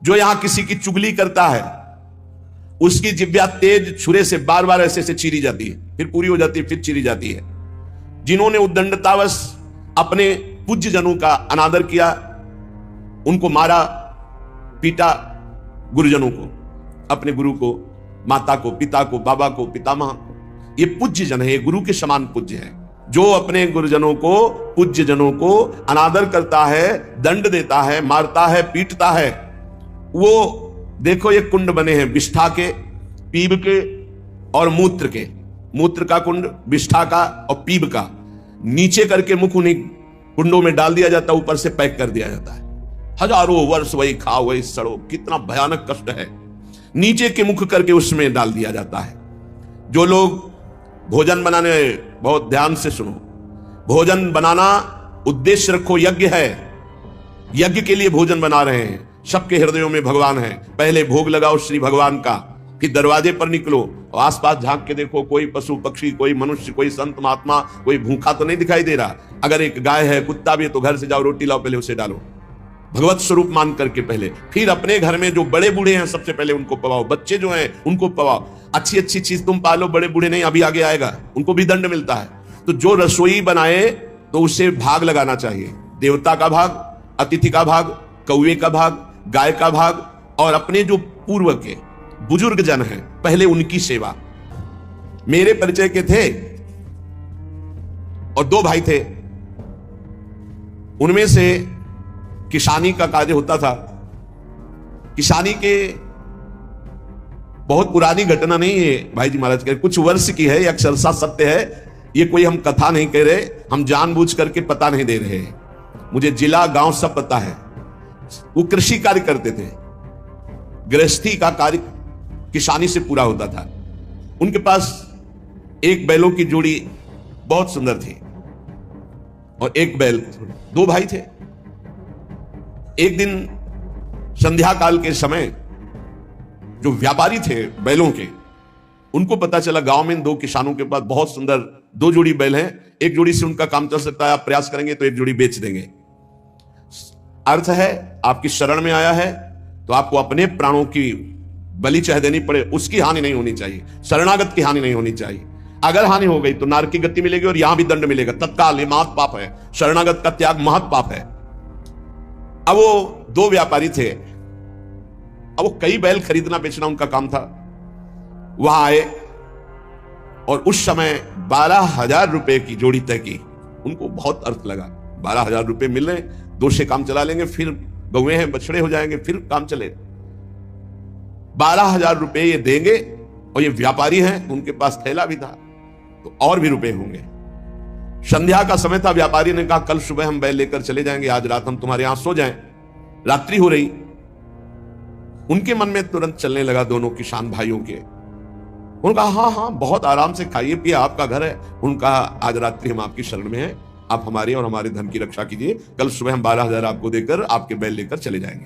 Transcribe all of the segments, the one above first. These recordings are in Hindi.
जो यहां किसी की चुगली करता है उसकी जिब्या तेज छुरे से बार बार ऐसे ऐसे चीरी जाती है, फिर पूरी हो जाती है, फिर चीरी जाती है। जिन्होंने उद्दंडतावश अपने पूज्य जनों का अनादर किया, उनको मारा पीटा, गुरुजनों को, अपने गुरु को, माता को, पिता को, बाबा को, पितामह को, ये पूज्य जन है, ये गुरु के समान पूज्य है। जो अपने गुरुजनों को, पूज्य जनों को अनादर करता है, दंड देता है, मारता है, पीटता है, वो देखो ये कुंड बने हैं विष्ठा के, पीब के और मूत्र के। मूत्र का कुंड, विष्ठा का और पीब का, नीचे करके मुख उन्हीं कुंडों में डाल दिया जाता है, ऊपर से पैक कर दिया जाता है। हजारों वर्ष वही खाओ वही सड़ो, कितना भयानक कष्ट है। नीचे के मुख करके उसमें डाल दिया जाता है। जो लोग भोजन बनाने, बहुत ध्यान से सुनो, भोजन बनाना उद्देश्य रखो, यज्ञ है, यज्ञ के लिए भोजन बना रहे हैं, सबके हृदयों में भगवान है। पहले भोग लगाओ श्री भगवान का, फिर दरवाजे पर निकलो और आसपास झांक के देखो, कोई पशु पक्षी, कोई मनुष्य, कोई संत महात्मा, कोई भूखा तो नहीं दिखाई दे रहा। अगर एक गाय है, कुत्ता भी है, तो घर से जाओ, रोटी लाओ, पहले उसे डालो, भगवत स्वरूप मान करके पहले। फिर अपने घर में जो बड़े बूढ़े हैं सबसे पहले उनको पवाओ, बच्चे जो हैं उनको पवाओ। अच्छी अच्छी चीज तुम पालो, बड़े बूढ़े नहीं, अभी आगे आएगा, उनको भी दंड मिलता है। तो जो रसोई बनाए तो उसे भाग लगाना चाहिए, देवता का भाग, अतिथि का भाग, कौवे का भाग, गाय का भाग, और अपने जो पूर्व के बुजुर्ग जन हैं पहले उनकी सेवा। मेरे परिचय के थे और 2 भाई थे, उनमें से किसानी का कार्य होता था। किसानी के बहुत पुरानी घटना नहीं है भाई जी महाराज के, कुछ वर्ष की है, अक्षरशः सत्य है। ये कोई हम कथा नहीं कह रहे, हम जानबूझ करके पता नहीं दे रहे हैं, मुझे जिला गांव सब पता है। वो कृषि कार्य करते थे, गृहस्थी का कार्य किसानी से पूरा होता था। उनके पास एक बैलों की जोड़ी बहुत सुंदर थी और एक बैल, 2 भाई थे। एक दिन संध्या काल के समय जो व्यापारी थे बैलों के, उनको पता चला गांव में 2 किसानों के पास बहुत सुंदर 2 जोड़ी बैल हैं, एक जोड़ी से उनका काम चल सकता है, आप प्रयास करेंगे तो एक जोड़ी बेच देंगे। अर्थ है आपकी शरण में आया है तो आपको अपने प्राणों की बलि चाहे देनी पड़े, उसकी हानि नहीं होनी चाहिए, शरणागत की हानि नहीं होनी चाहिए। अगर हानि हो गई तो नरक की गति मिलेगी और यहां भी दंड मिलेगा तत्काल। ये महत् पाप है, शरणागत का त्याग महत् पाप है। अब वो 2 व्यापारी थे, अब वो कई बैल खरीदना बेचना उनका काम था। वहां आए और उस समय 12,000 रुपए की जोड़ी तय की। उनको बहुत अर्थ लगा, 12,000 रुपए मिल रहे, 2 से काम चला लेंगे, फिर गौए हैं, बछड़े हो जाएंगे, फिर काम चले। 12,000 रुपए ये देंगे और ये व्यापारी हैं, उनके पास थैला भी था तो और भी रुपए होंगे। संध्या का समय था, व्यापारी ने कहा कल सुबह हम बैल लेकर चले जाएंगे, आज रात हम तुम्हारे यहां सो जाएं। रात्रि हो रही, उनके मन में तुरंत चलने लगा दोनों किसान भाइयों के। उन्होंने कहा हाँ हाँ बहुत आराम से खाइए पिए, आपका घर है। उनका आज रात्रि हम आपकी शरण में हैं, आप हमारे और हमारे धन की रक्षा कीजिए, कल सुबह हम 12,000 आपको देकर आपके बैल लेकर चले जाएंगे।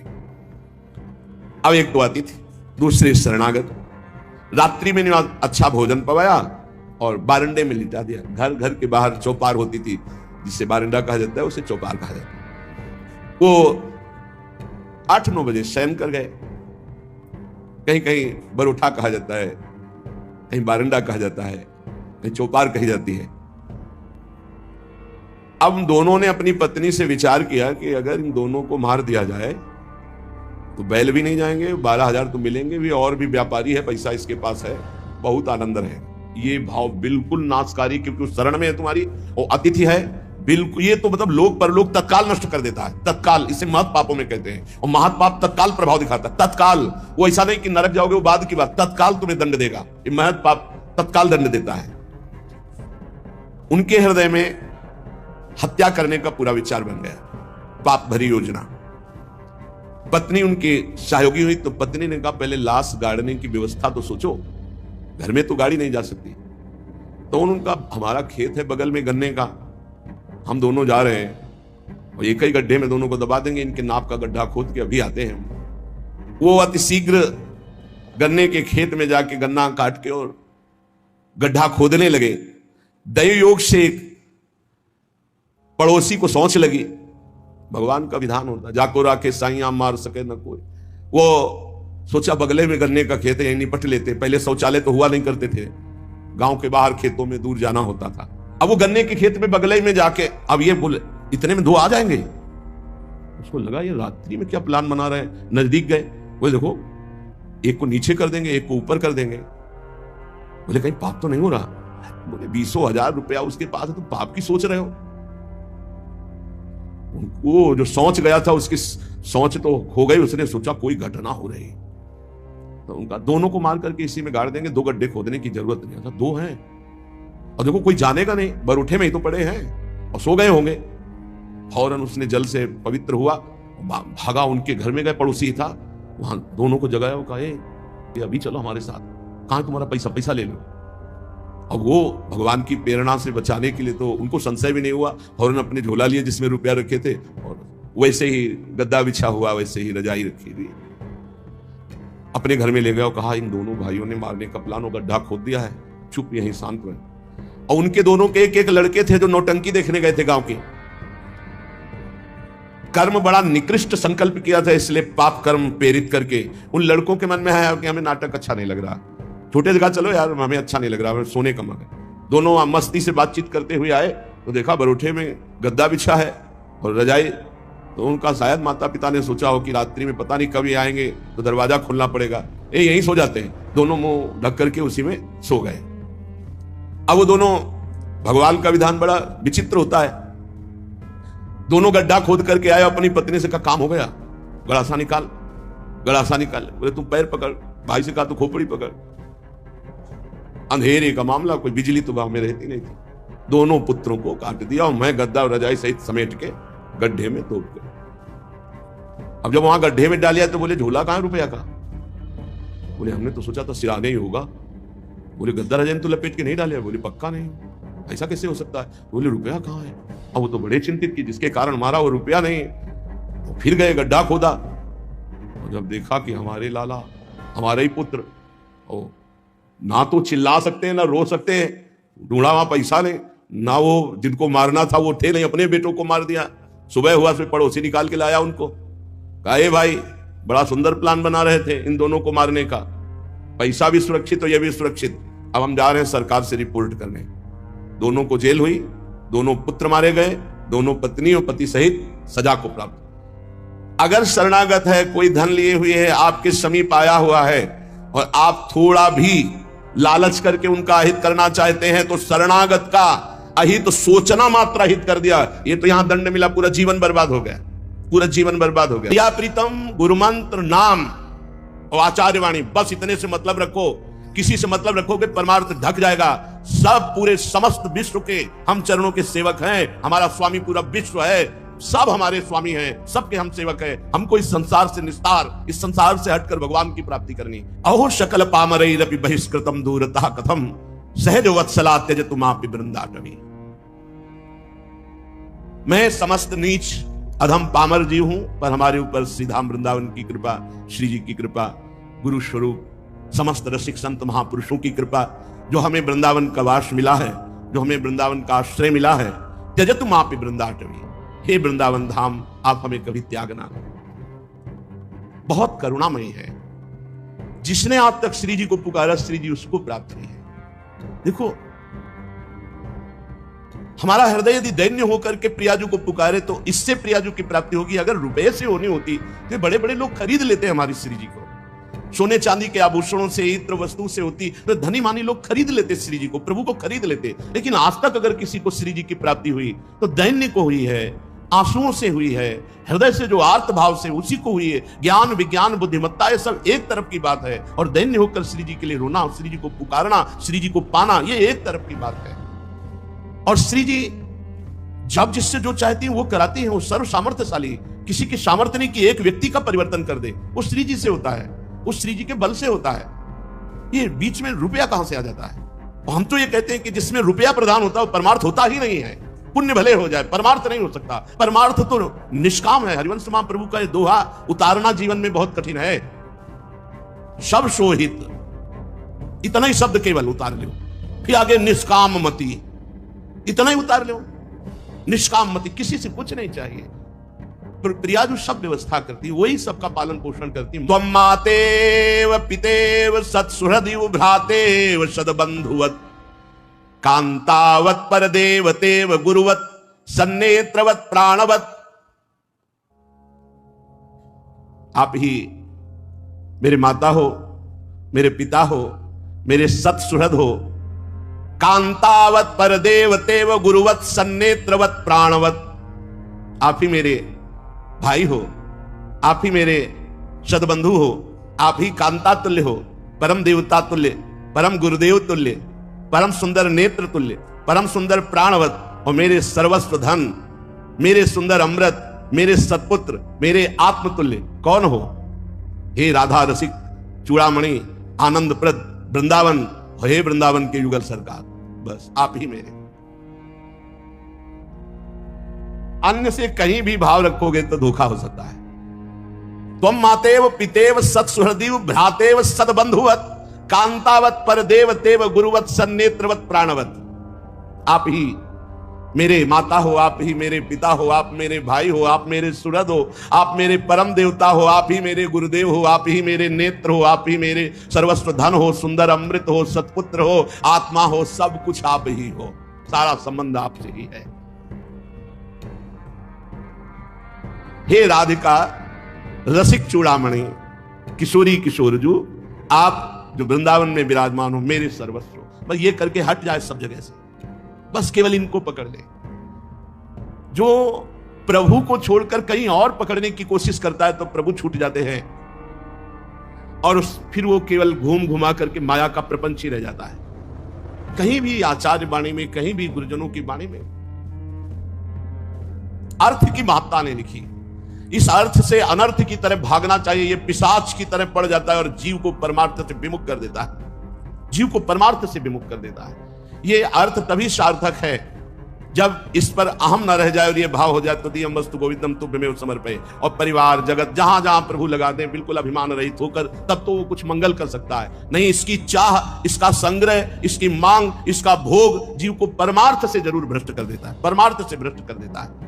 अब एक तो आती थी, दूसरे शरणागत। रात्रि में अच्छा भोजन पवाया और बारंडे में लिटा दिया। घर घर के बाहर चौपार होती थी, जिसे बारंडा कहा जाता है, उसे चौपार कहा जाता है। वो 8-9 बजे शयन कर गए। कहीं कहीं बरोठा कहा जाता है, कहीं बारंडा कहा जाता है, कहीं चौपार कही जाती है। अब दोनों ने अपनी पत्नी से विचार किया कि अगर इन दोनों को मार दिया जाए तो बैल भी नहीं जाएंगे, 12,000 तो मिलेंगे भी, और भी व्यापारी है, पैसा इसके पास है, बहुत आनंद है। ये भाव बिल्कुल नाशकारी, क्योंकि शरण में है तुम्हारी, और अतिथि है बिल्कुल। ये तो मतलब लोक परलोक तत्काल नष्ट कर देता है, तत्काल। इसे महत् पापों में कहते हैं, और महत् पाप तत्काल प्रभाव दिखाता है, तत्काल। वो ऐसा नहीं कि नरक जाओगे वो बाद की बात, तत्काल तुम्हें दंड देगा। ये महत् पाप तत्काल दंड देता है। उनके हृदय में हत्या करने का पूरा विचार बन गया, पाप भरी योजना। पत्नी उनकी सहयोगी हुई तो पत्नी ने कहा पहले लाश गाड़ने की व्यवस्था तो सोचो, घर में तो गाड़ी नहीं जा सकती। तो उनका हमारा खेत है बगल में गन्ने का, हम दोनों जा रहे हैं और एक ही गड्ढे में दोनों को दबा देंगे, इनके नाप का गड्ढा खोद के अभी आते हैं। वो अति शीघ्र गन्ने के खेत में जाके गन्ना काट के और गड्ढा खोदने लगे। दैव योग से पड़ोसी को सोच लगी, भगवान का विधान होता, जाको राखे साइया मार सके न कोई। वो सोचा बगले में गन्ने का खेत है, यहीं निपट लेते। पहले शौचालय तो हुआ नहीं करते थे, गांव के बाहर खेतों में दूर जाना होता था। अब वो गन्ने के खेत में बगले में जाके, अब ये बोले इतने में 2 आ जाएंगे। उसको लगा ये रात्रि में क्या प्लान बना रहे हैं। नजदीक गए, बोले देखो एक को नीचे कर देंगे, एक को ऊपर कर देंगे। बोले कहीं पाप तो नहीं हो रहा। बोले 20,000 रुपया उसके पास है, तुम पाप की सोच रहे हो। वो जो सोच गया था उसकी सोच तो हो गई। उसने सोचा कोई घटना हो रही, तो उनका दोनों को मार करके इसी में गाड़ देंगे, 2 गड्ढे खोदने की जरूरत नहीं है। 2 हैं और देखो कोई जानेगा नहीं, बरूठे में ही तो पड़े हैं और सो गए होंगे। फौरन उसने जल से पवित्र हुआ, भागा उनके घर में गए, पड़ोसी था वहां, दोनों को जगाया, वो कहा अभी चलो हमारे साथ, कहां तुम्हारा पैसा ले लो। अब वो भगवान की प्रेरणा से बचाने के लिए तो उनको संशय भी नहीं हुआ, फौरन अपने झोला लिए जिसमें रुपया रखे थे, और वैसे ही गद्दा बिछा हुआ, वैसे ही रजाई रखी हुई, अपने घर में ले गया और कहा इन दोनों भाइयों ने मारने का प्लान और गड्ढा खोद दिया है, चुप यहीं शांत रहे। और उनके दोनों के एक लड़के थे जो नौटंकी देखने गए थे गांव के। कर्म बड़ा निकृष्ट संकल्प किया था, इसलिए पाप कर्म प्रेरित करके उन लड़कों के मन में है कि हमें नाटक अच्छा नहीं लग रहा, छोटे जगह चलो यार, हमें अच्छा नहीं लग रहा, हमें सोने का मन है। दोनों मस्ती से बातचीत करते हुए आए तो देखा बरूठे में गद्दा बिछा है और रजाई। तो उनका शायद माता पिता ने सोचा हो कि रात्रि में पता नहीं कब ये आएंगे तो दरवाजा खोलना पड़ेगा, ये यहीं सो जाते हैं। दोनों मुंह ढक करके उसी में सो गए। अब वो दोनों, भगवान का विधान बड़ा विचित्र होता है, दोनों गड्ढा खोद करके आए, अपनी पत्नी से कहा काम हो गया, गड़ासा निकाल। बोले तुम पैर पकड़, भाई से कहा तू खोपड़ी पकड़। अंधेरे का मामला, कोई बिजली तो गांव में रहती नहीं थी। दोनों पुत्रों को काट दिया और मैं गद्दा और रजाई सहित समेट के गड्ढे में तोड़ गया। अब जब वहां गड्ढे में डालिया तो बोले झोला कहां रुपया का? बोले हमने तो सोचा था सिराने ही होगा। बोले गद्दा रजाई तो लपेट के नहीं डालिया? बोले पक्का नहीं, ऐसा कैसे हो सकता है? बोले रुपया कहां है? अब वो तो बड़े चिंतित की जिसके कारण मारा वो रुपया नहीं। तो फिर गए गड्ढा खोदा और जब देखा कि हमारे लाला, हमारे ही पुत्र, ओ ना तो चिल्ला सकते हैं ना रो सकते हैं, ढूंढा वहां पैसा नहीं, ना वो जिनको मारना था वो थे नहीं, अपने बेटों को मार दिया। सुबह हुआ फिर पड़ोसी निकाल के लाया उनको, कहा ए भाई बड़ा सुंदर प्लान बना रहे थे इन दोनों को मारने का, पैसा भी सुरक्षित और ये भी सुरक्षित, अब हम जा रहे हैं सरकार से रिपोर्ट करने। दोनों को जेल हुई, दोनों पुत्र मारे गए, दोनों पत्नी और पति सहित सजा को प्राप्त। अगर शरणागत है, कोई धन लिए हुए है, आपके समीप आया हुआ है और आप थोड़ा भी लालच करके उनका अहित करना चाहते हैं तो शरणागत का अहित तो सोचना मात्र अहित कर दिया, ये तो यहां दंड मिला, पूरा जीवन बर्बाद हो गया, पूरा जीवन बर्बाद हो गया। या प्रीतम गुरुमंत्र नाम और आचार्यवाणी, बस इतने से मतलब रखो, किसी से मतलब रखोगे परमार्थ ढक जाएगा। सब पूरे समस्त विश्व के हम चरणों के सेवक हैं, हमारा स्वामी पूरा विश्व है, सब हमारे स्वामी हैं, सबके हम सेवक हैं। हमको इस संसार से निस्तार, इस संसार से हटकर भगवान की प्राप्ति करनी। अहो शकल पामरैरपि बहिष्कृतम दूरतः कथम सहज वत्सला त्यजतु मापि वृंदाटवी। मैं समस्त नीच अधम पामर जीव हूं, पर हमारे ऊपर सीधा वृंदावन की कृपा, श्री जी की कृपा, गुरु स्वरूप समस्त रसिक संत महापुरुषों की कृपा, जो हमें वृंदावन का वास मिला है, जो हमें वृंदावन का आश्रय मिला है। त्यजतु मापि वृंदाटवी, हे वृंदावन धाम आप हमें कभी त्यागना। बहुत करुणामयी है, जिसने आज तक श्री जी को पुकारा श्री जी उसको प्राप्त नहीं है। देखो हमारा हृदय यदि दैन्य होकर के प्रियाजू को पुकारे तो इससे प्रियाजू की प्राप्ति होगी। अगर रुपये से होनी होती तो बड़े बड़े लोग खरीद लेते हैं हमारी श्री जी को, सोने चांदी के आभूषणों से, इत्र वस्तु से होती तो धनी मानी लोग खरीद लेते श्री जी को, प्रभु को खरीद लेते। लेकिन आज तक अगर किसी को श्री जी की प्राप्ति हुई तो दैन्य को हुई है, आंसुओं से हुई है, हृदय से जो आर्त भाव से उसी को हुई है। ज्ञान विज्ञान बुद्धिमत्ता ये सब एक तरफ की बात है, और दैन्य होकर श्री जी के लिए रोना, श्री जी को पुकारना, श्री जी को पाना, ये एक तरफ की बात है। और श्री जी जब जिससे जो चाहती है वो कराती है। वो सर्व सामर्थ्यशाली, किसी की सामर्थ्य नहीं कि एक व्यक्ति का परिवर्तन कर दे, वो श्री जी से होता है, उस श्री जी के बल से होता है। ये बीच में रुपया कहां से आ जाता है? हम तो ये कहते हैं कि जिसमें रुपया प्रदान होता है वो परमार्थ होता ही नहीं है। पुण्य भले हो जाए, परमार्थ नहीं हो सकता। परमार्थ तो निष्काम है। हरिवंश महाप्रभु का ये दोहा उतारना जीवन में बहुत कठिन है। सब सोहित, इतना ही शब्द केवल उतार लो, फिर आगे निष्काम मति, इतना ही उतार लो। निष्काम मति, किसी से कुछ नहीं चाहिए, प्रिया जो सब व्यवस्था करती, वही सबका पालन पोषण करती। त्वं मातेव पितेव सत्सुहृदिव भ्रातेव सद्बंधुवत् कांतावत् परदेवतेव गुरुवत् सन्नेत्रवत् प्राणवत्। आप ही मेरे माता हो, मेरे पिता हो, मेरे सत्सुहृद हो। कांतावत् परदेवतेव गुरुवत् सन्नेत्रवत् प्राणवत्। आप ही मेरे भाई हो, आप ही मेरे सद्बंधु हो, आप ही कांता तुल्य हो, परम देवता तुल्य, परम गुरुदेव तुल्य, परम सुंदर नेत्र तुल्य, परम सुंदर प्राणवत, और मेरे सर्वस्व धन, मेरे सुंदर अमृत, मेरे सत्पुत्र, मेरे आत्मतुल्य कौन हो? हे राधा रसिक, चूड़ामणि, आनंदप्रद, वृंदावन, हे वृंदावन के युगल सरकार, बस आप ही मेरे। अन्य से कहीं भी भाव रखोगे तो धोखा हो सकता है। त्वं मातेव पितेव सत्सुहृदिव भ्रातेव सद्बंधुवत् कांतावत् परदेवतेव गुरुवत् सन्नेत्रवत् प्राणवत्। आप ही मेरे माता हो, आप ही मेरे पिता हो, आप मेरे भाई हो, आप मेरे सुहृद हो, आप मेरे परम देवता हो, आप ही मेरे गुरुदेव हो, आप ही मेरे नेत्र हो, आप ही मेरे सर्वस्व धन हो, सुंदर अमृत हो, सत्पुत्र हो, आत्मा हो, सब कुछ आप ही हो। सारा संबंध आपसे ही है। हे राधिका रसिक चूड़ामणि, किशोरी किशोरजू, आप जो वृंदावन में विराजमान हो, मेरे सर्वस्व हो। बस ये करके हट जाए सब जगह से, बस केवल इनको पकड़ ले। जो प्रभु को छोड़कर कहीं और पकड़ने की कोशिश करता है तो प्रभु छूट जाते हैं, और फिर वो केवल घूम घुमा करके माया का प्रपंच ही रह जाता है। कहीं भी आचार्य वाणी में, कहीं भी गुरुजनों की वाणी में अर्थ की महत्ता ने लिखी। इस अर्थ से अनर्थ की तरह भागना चाहिए, ये पिशाच की तरह पड़ जाता है और जीव को परमार्थ से विमुख कर देता है, जीव को परमार्थ से विमुख कर देता है। ये अर्थ तभी सार्थक है जब इस पर अहम न रह जाए और ये भाव हो जाए, तो दियम वस्तु गोविंदम तुभ्यमेव समर्पये। और परिवार जगत जहां जहां प्रभु लगा दें बिल्कुल अभिमान रहित होकर, तब तो वो कुछ मंगल कर सकता है। नहीं, इसकी चाह, इसका संग्रह, इसकी मांग, इसका भोग जीव को परमार्थ से जरूर भ्रष्ट कर देता है, परमार्थ से भ्रष्ट कर देता है।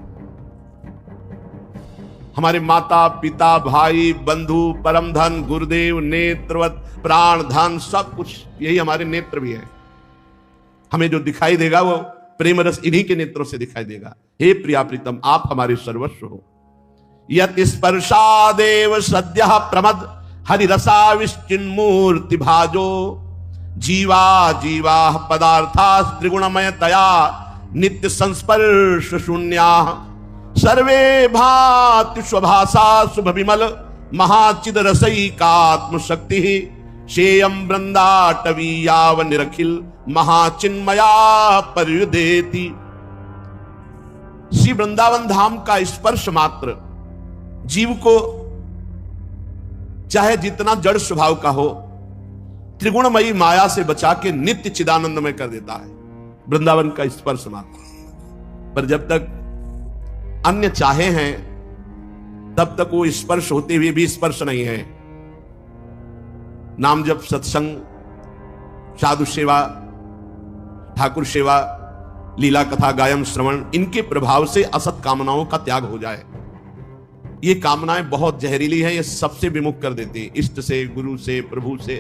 हमारे माता पिता भाई बंधु परम धन गुरुदेव नेत्रवत प्राण धन सब कुछ, यही हमारे नेत्र भी है। हमें जो दिखाई देगा वो प्रेम रस इन्हीं के नेत्रों से दिखाई देगा। हे प्रिया प्रीतम, आप हमारे सर्वस्व हो। यत् स्पर्शादेव सद्यः प्रमद हरिरसाविश्चिन्मूर्ति भाजो जीवा जीवा पदार्था त्रिगुणमयतया नित्य संस्पर्श शून्या सर्वे भाति स्वभाषा शुभ विमल महाचिद रसैकात्म शक्ति शेयम वृंदाटवीयाव निरखिल महाचिन्मया पर्युदेति। श्री वृंदावन धाम का स्पर्श मात्र जीव को चाहे जितना जड़ स्वभाव का हो, त्रिगुणमयी माया से बचा के नित्य चिदानंदमय कर देता है। वृंदावन का स्पर्श मात्र। पर जब तक अन्य चाहे हैं तब तक वो स्पर्श होते हुए भी स्पर्श नहीं है। नाम जप, सत्संग, साधु सेवा, ठाकुर सेवा, लीला कथा गायन श्रवण, इनके प्रभाव से असत कामनाओं का त्याग हो जाए। ये कामनाएं बहुत जहरीली हैं, ये सबसे विमुख कर देती है, इष्ट से, गुरु से, प्रभु से,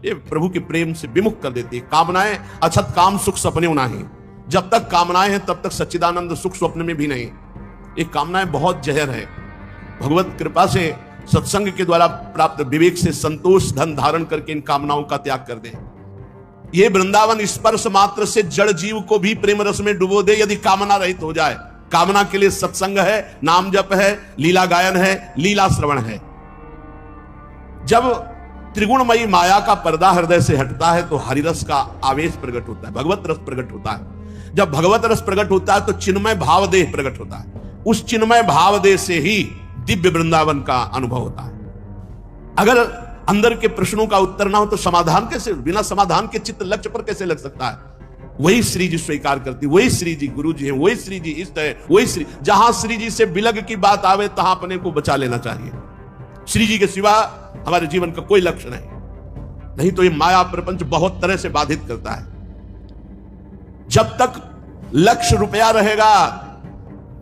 ये प्रभु के प्रेम से विमुख कर देती है। कामनाएं अछत काम सुख सपने नहीं। जब तक कामनाएं हैं तब तक सच्चिदानंद सुख स्वप्न में भी नहीं। ये कामनाएं बहुत जहर है। भगवत कृपा से सत्संग के द्वारा प्राप्त विवेक से संतोष धन धारण करके इन कामनाओं का त्याग कर दे। ये वृंदावन स्पर्श मात्र से जड़ जीव को भी प्रेम रस में डुबो दे यदि कामना रहित हो जाए। कामना के लिए सत्संग है, नाम जप है, लीला गायन है, लीला श्रवण है। जब त्रिगुणमयी माया का पर्दा हृदय से हटता है तो हरिरस का आवेश प्रकट होता है, भगवत रस प्रकट होता है। जब भगवत रस प्रकट होता है तो चिन्मय भावदेह प्रकट होता है। उस चिन्मय भावदेह से ही दिव्य वृंदावन का अनुभव होता है। अगर अंदर के प्रश्नों का उत्तर ना हो तो समाधान कैसे? बिना समाधान के चित्त लक्ष्य पर कैसे लग सकता है? वही श्री जी स्वीकार करती, वही श्री जी गुरु जी है, वही श्री जी इष्ट है, वही श्री। जहां श्री जी से विलग की बात आवे तहां अपने को बचा लेना चाहिए। श्री जी के सिवा हमारे जीवन का कोई लक्ष्य नहीं तो ये माया प्रपंच बहुत तरह से बाधित करता है। जब तक लक्ष्य रुपया रहेगा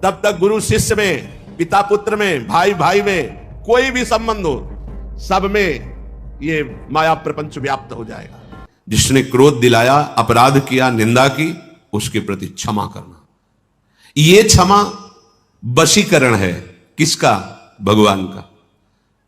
तब तक गुरु शिष्य में पिता पुत्र में, भाई भाई में, कोई भी संबंध हो, सब में ये माया प्रपंच व्याप्त हो जाएगा। जिसने क्रोध दिलाया, अपराध किया, निंदा की, उसके प्रति क्षमा करना। ये क्षमा वशीकरण है। किसका? भगवान का।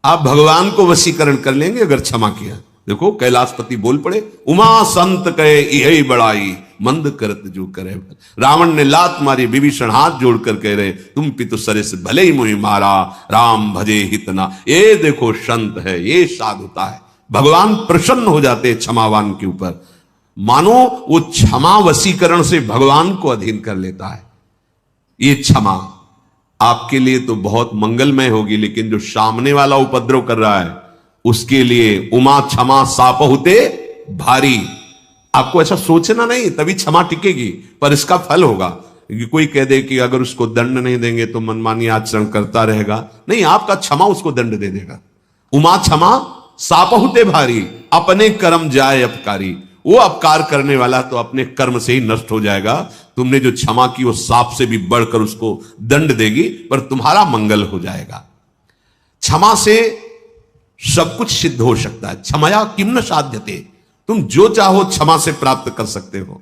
आप भगवान को वशीकरण कर लेंगे अगर क्षमा किया। देखो कैलाशपति बोल पड़े, उमा संत कहे यही बड़ाई, मंद करत जो करे। रावण ने लात मारी, विभीषण हाथ जोड़कर कह रहे, तुम पितु सरे से भले ही मुझे मारा, राम भजे हितना। ये देखो संत है, ये साधुता है। भगवान प्रसन्न हो जाते क्षमावान के ऊपर। मानो वो क्षमा वशीकरण से भगवान को अधीन कर लेता है। ये क्षमा आपके लिए तो बहुत मंगलमय होगी, लेकिन जो सामने वाला उपद्रव कर रहा है उसके लिए उमा क्षमा साप होते भारी। आपको ऐसा सोचना नहीं, तभी क्षमा टिकेगी, पर इसका फल होगा। कोई कह दे कि अगर उसको दंड नहीं देंगे तो मनमानी आचरण करता रहेगा, नहीं, आपका क्षमा उसको दंड दे देगा। उमा क्षमा साप होते भारी, अपने कर्म जाए अपकारी। वो अपकार करने वाला तो अपने कर्म से ही नष्ट हो जाएगा। तुमने जो क्षमा की वो सांप से भी बढ़कर उसको दंड देगी, पर तुम्हारा मंगल हो जाएगा। क्षमा से सब कुछ सिद्ध हो सकता है। क्षमया किम न साध्यते, तुम जो चाहो क्षमा से प्राप्त कर सकते हो।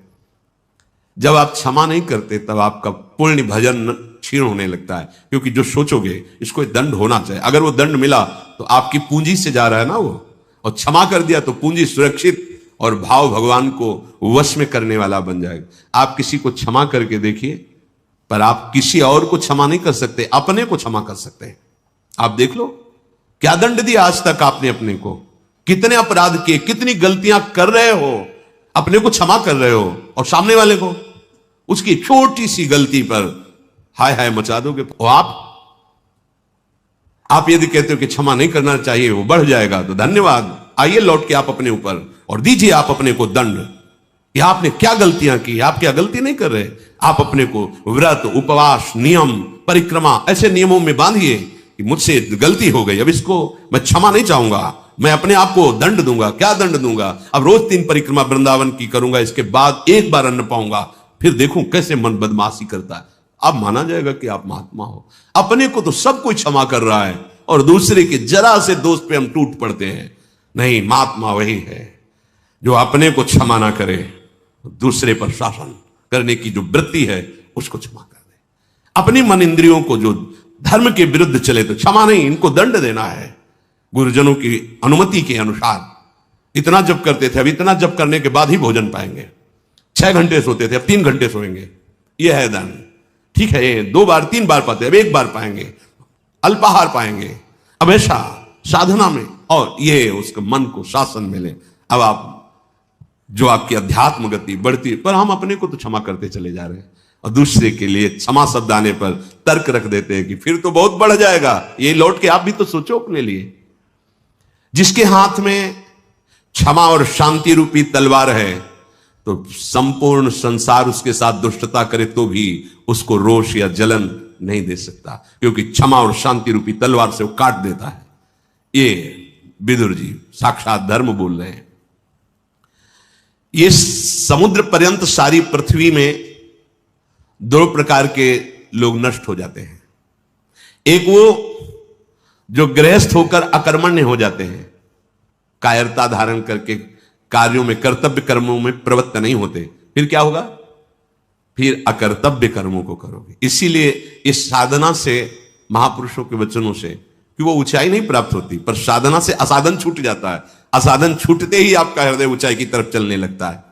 जब आप क्षमा नहीं करते तब आपका पुण्य भजन क्षीण होने लगता है, क्योंकि जो सोचोगे इसको दंड होना चाहिए, अगर वो दंड मिला तो आपकी पूंजी से जा रहा है ना वो, और क्षमा कर दिया तो पूंजी सुरक्षित और भाव भगवान को वश में करने वाला बन जाएगा। आप किसी को क्षमा करके देखिए, पर आप किसी और को क्षमा नहीं कर सकते, अपने को क्षमा कर सकते हैं। आप देख लो क्या दंड दिया आज तक आपने अपने को, कितने अपराध किए, कितनी गलतियां कर रहे हो, अपने को क्षमा कर रहे हो, और सामने वाले को उसकी छोटी सी गलती पर हाय हाय मचा दोगे। और आप यदि कहते हो कि क्षमा नहीं करना चाहिए, वो बढ़ जाएगा, तो धन्यवाद, आइए लौट के आप अपने ऊपर और दीजिए आप अपने को दंड। या आपने क्या गलतियां की, आप क्या गलती नहीं कर रहे, आप अपने को व्रत, उपवास, नियम, परिक्रमा ऐसे नियमों में बांधिए कि मुझसे गलती हो गई, अब इसको मैं क्षमा नहीं चाहूंगा, मैं अपने आप को दंड दूंगा। क्या दंड दूंगा? अब रोज 3 परिक्रमा वृंदावन की करूंगा, इसके बाद एक बार अन्न पाऊंगा, फिर देखूं कैसे मन बदमाशी करता है। अब माना जाएगा कि आप महात्मा हो। अपने को तो सब कोई क्षमा कर रहा है, और दूसरे के जरा से दोष पे हम टूट पड़ते हैं। नहीं, महात्मा वही है जो अपने को क्षमा ना करे, दूसरे पर शासन करने की जो वृत्ति है उसको क्षमा कर दे। अपनी मन इंद्रियों को जो धर्म के विरुद्ध चले तो क्षमा नहीं, इनको दंड देना है गुरुजनों की अनुमति के अनुसार। इतना जप करते थे, अब इतना जप करने के बाद ही भोजन पाएंगे। 6 घंटे सोते थे, अब 3 घंटे सोएंगे, यह है दंड। ठीक है, ये 2 बार 3 बार पाते, अब 1 बार पाएंगे, अल्पाहार पाएंगे, अब ऐसा साधना में, और ये उसके मन को शासन मिले। अब आप जो आपकी अध्यात्म गति बढ़ती, पर हम अपने को तो क्षमा करते चले जा रहे हैं, और दूसरे के लिए क्षमा शब्द आने पर तर्क रख देते हैं कि फिर तो बहुत बढ़ जाएगा। ये लौट के आप भी तो सोचो अपने लिए। जिसके हाथ में क्षमा और शांति रूपी तलवार है, तो संपूर्ण संसार उसके साथ दुष्टता करे तो भी उसको रोष या जलन नहीं दे सकता, क्योंकि क्षमा और शांति रूपी तलवार से वो काट देता है। ये विदुर जी साक्षात धर्म बोल रहे हैं। ये समुद्र पर्यंत सारी पृथ्वी में 2 प्रकार के लोग नष्ट हो जाते हैं। एक वो जो गृहस्थ होकर अकर्मण्य हो जाते हैं, कायरता धारण करके कार्यों में, कर्तव्य कर्मों में प्रवृत्त नहीं होते। फिर क्या होगा? फिर अकर्तव्य कर्मों को करोगे। इसीलिए इस साधना से, महापुरुषों के वचनों से, कि वो ऊंचाई नहीं प्राप्त होती, पर साधना से असाधन छूट जाता है। असाधन छूटते ही आपका हृदय ऊंचाई की तरफ चलने लगता है।